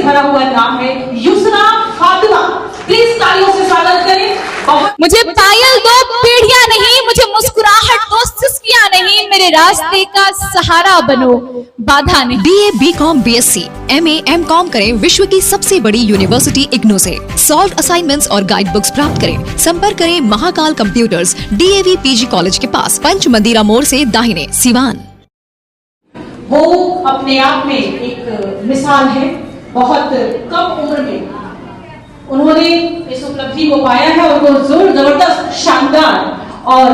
भरा हुआ नाम है युसरा फातिमा। प्लीज तालियों से स्वागत करें। मुझे पायल दो पीढ़ियां नहीं, मुझे मुस्कुराहट दो सिसकियां नहीं, मेरे रास्ते का सहारा बनो बाधा नहीं। BA, BCom, BSc, MA, MCom करें विश्व की सबसे बड़ी यूनिवर्सिटी इग्नू से। सॉल्व असाइनमेंट्स और गाइड बुक्स प्राप्त करें। संपर्क करें Mahakal computers, DAV PG college के पास, पंच मंदिरा मोड़ से दाहिने, सिवान। वो अपने आप में एक मिसाल है। बहुत कम उम्र में उन्होंने इस उपलब्धि को पाया है और वो जबरदस्त, शानदार और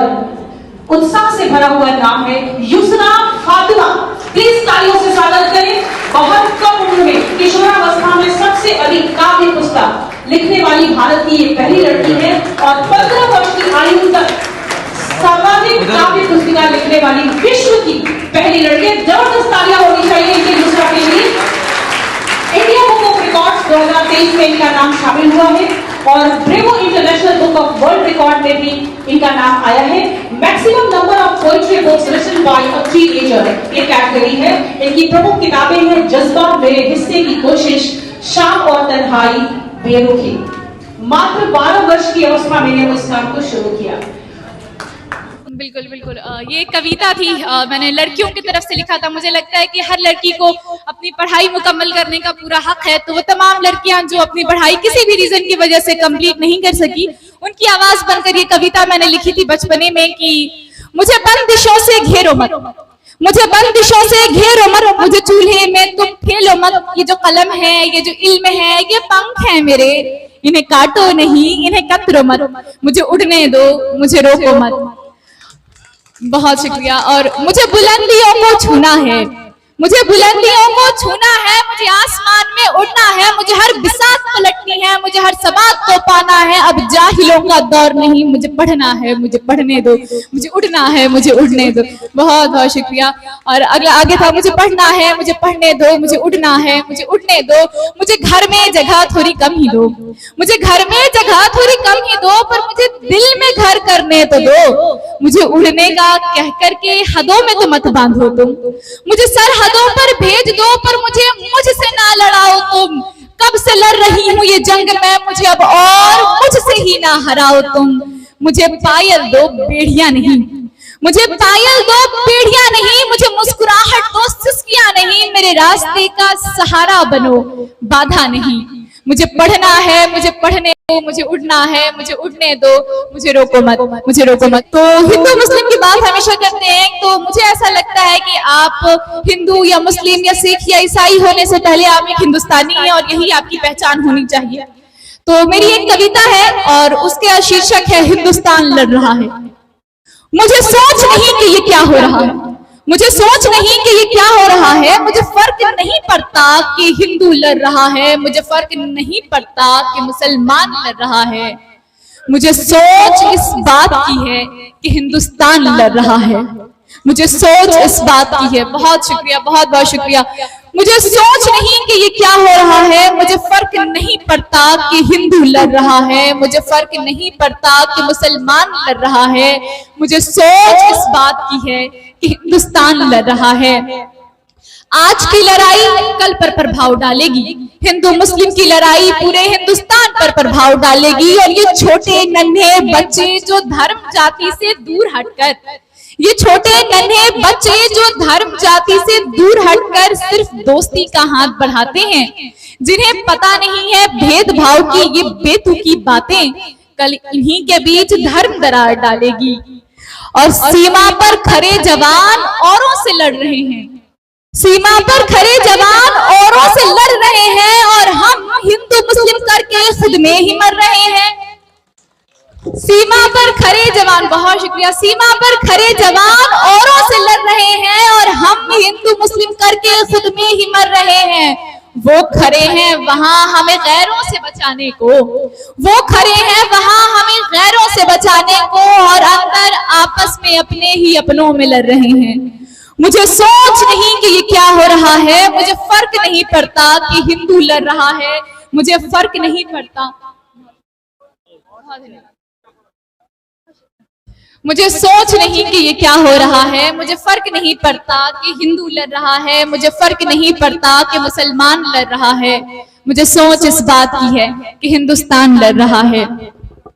उत्साह से भरा हुआ नाम है युसरा फातिमा। प्लीज तालियों से स्वागत करें। बहुत कम उम्र में, किशोरावस्था में सबसे अधिक काव्य पुस्तक लिखने वाली भारत की ये पहली लड़की है और 15 वर्ष की आयु तक सर्वाधिक काव्य पुस्तिका लिखने वाली विश्व की पहली लड़की है। जबरदस्त तालियां होनी चाहिए इनके युसरा के लिए। इंडिया बुक ऑफ रिकॉर्ड्स 2023 में इनका नाम शामिल हुआ है और Bravo international book of world record में भी इनका नाम आया है। Maximum number of poetry books written by a teenager ये कैटेगरी है। इनकी प्रमुख किताबें हैं जज्बा, मेरे हिस्से की कोशिश, शाम और तन्हाई, बेरुखी। मात्र 12 वर्ष की अवस्था में इन्होंने इस काम को शुरू किया। बिल्कुल बिल्कुल, ये कविता थी, मैंने लड़कियों की तरफ से लिखा था। मुझे लगता है कि हर लड़की को अपनी पढ़ाई मुकम्मल करने का पूरा हक है, तो वो तमाम लड़कियां जो अपनी पढ़ाई किसी भी रीजन की वजह से कंप्लीट नहीं कर सकी, उनकी आवाज बनकर ये कविता मैंने लिखी थी बचपने में कि मुझे बंदिशों से घेरो मत, मुझे बंदिशों से घेरो मत, मुझे चूल्हे में तुम ठेलो मत। ये जो कलम है, ये जो इल्म है, ये पंख है मेरे, इन्हें काटो नहीं, इन्हें कतरो मत, मुझे उड़ने दो, मुझे रोको मत। बहुत शुक्रिया। और मुझे बुलंदियों को छूना है, मुझे बुलंदियों को छूना है, मुझे आसमान में उड़ना है, मुझे हर बिसात पलटनी है, मुझे हर सबात को पाना है। अब जाहिलों का दौर नहीं, मुझे पढ़ना है, मुझे पढ़ने दो, मुझे उड़ना है, मुझे उड़ने दो। बहुत बहुत शुक्रिया। और अगला आगे था मुझे पढ़ना है, मुझे पढ़ने दो, मुझे उड़ना है, मुझे उड़ने दो, मुझे घर में जगह थोड़ी कम ही दो, मुझे घर में जगह थोड़ी कम ही दो, पर मुझे दिल में घर करने तो दो। मुझे उड़ने का कह करके हदों में तो मत बांधो तुम, मुझे सरहदों पर भेज दो, पर मुझे मुझसे ना लड़ाओ तुम। कब से लड़ रही हूँ ये जंग मैं, मुझे अब और मुझसे ही ना हराओ तुम। मुझे पायल दो बेड़ियां नहीं, मुझे पायल दो पीढ़ियां नहीं, मुझे मुस्कुराहट दो सिसकियां नहीं, मेरे रास्ते का सहारा बनो बाधा नहीं। मुझे पढ़ना है, मुझे पढ़ने दो, मुझे उड़ना है, मुझे उड़ने दो, मुझे रोको मत, मुझे रोको मत। तो हिंदू मुस्लिम की बात हमेशा करते हैं, तो मुझे ऐसा लगता है कि आप हिंदू या मुस्लिम या सिख या ईसाई होने से पहले आप एक हिंदुस्तानी हैं और यही आपकी पहचान होनी चाहिए। तो मेरी एक कविता है और उसके शीर्षक है हिंदुस्तान लड़ रहा है। मुझे सोच नहीं कि ये क्या हो रहा है, मुझे सोच नहीं कि ये क्या हो रहा है, मुझे फर्क नहीं पड़ता कि हिंदू लड़ रहा है, मुझे फर्क नहीं पड़ता कि मुसलमान लड़ रहा है। मुझे सोच इस बात की है कि हिंदुस्तान लड़ रहा है, मुझे सोच इस बात की है। बहुत शुक्रिया, बहुत बहुत शुक्रिया। मुझे सोच नहीं कि ये क्या हो रहा है, मुझे फर्क नहीं पड़ता कि हिंदू लड़ रहा है, मुझे फर्क नहीं पड़ता कि मुसलमान लड़ रहा है, मुझे सोच इस बात की है कि हिंदुस्तान लड़ रहा है। आज की लड़ाई कल पर प्रभाव डालेगी, हिंदू मुस्लिम की लड़ाई पूरे हिंदुस्तान पर प्रभाव डालेगी। और ये छोटे नन्हे बच्चे जो धर्म जाति से दूर हटकर, ये छोटे नन्हे बच्चे जो धर्म जाति से दूर हटकर सिर्फ दोस्ती का हाथ बढ़ाते हैं, जिन्हें पता नहीं है भेदभाव की ये बेतुकी बातें, कल इन्हीं के बीच धर्म दरार डालेगी। और सीमा पर खड़े जवान औरों से लड़ रहे हैं, सीमा पर खड़े जवान औरों से लड़ रहे हैं और हम हिंदू मुस्लिम करके खुद में ही मर रहे हैं। सीमा पर खड़े जवान, बहुत शुक्रिया। सीमा पर खड़े जवान औरों से लड़ रहे हैं और हम हिंदू मुस्लिम करके खुद में ही मर रहे हैं। वो खड़े हैं वहां हमें गैरों से बचाने को, वो खड़े हैं वहां हमें गैरों से बचाने को, और अंदर आपस में अपने ही अपनों में लड़ रहे हैं। मुझे सोच नहीं कि ये क्या हो रहा है, मुझे फर्क नहीं पड़ता कि हिंदू लड़ रहा है, मुझे फर्क नहीं पड़ता। मुझे सोच नहीं कि ये क्या हो रहा है, मुझे फर्क नहीं पड़ता कि हिंदू लड़ रहा है, मुझे फर्क नहीं पड़ता कि मुसलमान लड़ रहा है, मुझे सोच इस बात की है कि हिंदुस्तान लड़ रहा है।